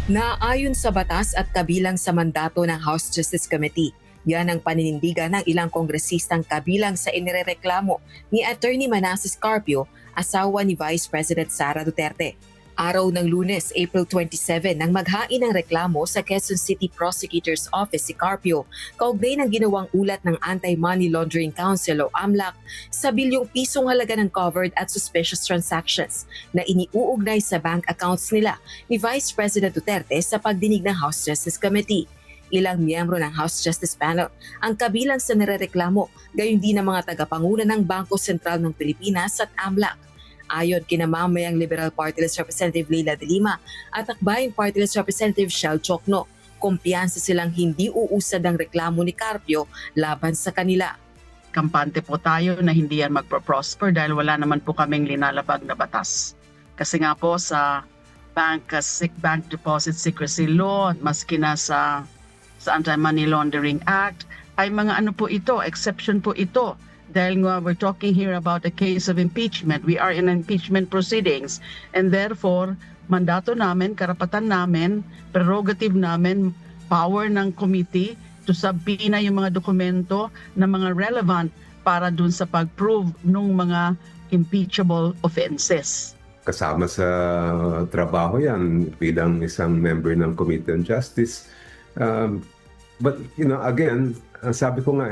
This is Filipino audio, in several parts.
Naayon sa batas at kabilang sa mandato ng House Justice Committee. Yan ang paninindigan ng ilang kongresistang kabilang sa inirereklamo ni Attorney Manasseh Carpio, asawa ni Vice President Sara Duterte. Araw ng Lunes, April 27, nang maghain ng reklamo sa Quezon City Prosecutor's Office si Carpio, kaugnay ng ginawang ulat ng Anti-Money Laundering Council o AMLAC sa bilyong pisong halaga ng covered at suspicious transactions na iniuugnay sa bank accounts nila ni Vice President Duterte sa pagdinig ng House Justice Committee. Ilang miyembro ng House Justice Panel ang kabilang sa nirereklamo, gayon din ang mga tagapanguna ng Bangko Sentral ng Pilipinas at AMLAC. Ayon kina mamayang Liberal Party List Representative Leila de Lima at Akbayan Party List Representative Shell Chocno, kumpiyansa silang hindi uusad ang reklamo ni Carpio laban sa kanila. Kampante po tayo na hindi yan magpo-prosper dahil wala naman po kaming linalabag na batas. Kasi nga po sa bank deposit secrecy law at maski na sa Anti-Money Laundering Act ay mga ano po ito, exception po ito. Dahil nga we're talking here about a case of impeachment. We are in impeachment proceedings and therefore mandato namin, karapatan namin, prerogative namin, power ng committee to subpoena yung mga dokumento na mga relevant para dun sa pag-prove ng mga impeachable offenses. Kasama sa trabaho yan bilang isang member ng Committee on Justice. But again, ang sabi ko nga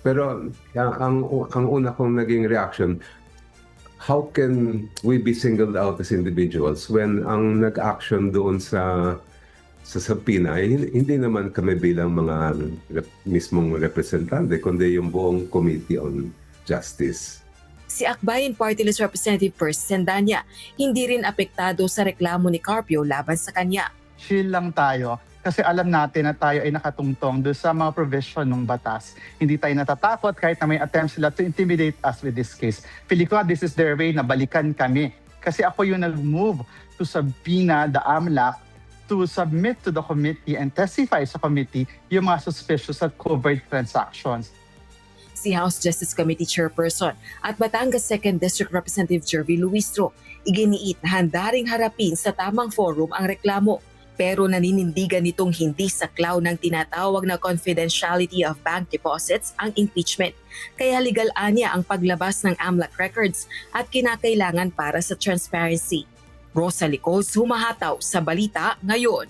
pero ang una kong naging reaction, how can we be singled out as individuals when ang nag-action doon sa subpoena hindi naman kami bilang mga mismong representante, kundi yung buong Committee on Justice. Si Akbayan Party List Representative Percy Sandanya, hindi rin apektado sa reklamo ni Carpio laban sa kanya. Chill lang tayo kasi alam natin na tayo ay nakatungtong doon sa mga provision ng batas. Hindi tayo natatakot kahit na may attempt sila to intimidate us with this case. Feeling ko this is their way na balikan kami. Kasi ako yung nag-move to subpoena the AMLAC to submit to the committee and testify sa committee yung mga suspicious at covert transactions. Si House Justice Committee Chairperson at Batangas 2nd District Representative Jervy Luistro, iginiit na handa ring harapin sa tamang forum ang reklamo. Pero naninindigan nitong hindi saklaw ng tinatawag na confidentiality of bank deposits ang impeachment. Kaya legal anya ang paglabas ng AMLAC records at kinakailangan para sa transparency. Rosa Licos, humahataw sa Balita Ngayon.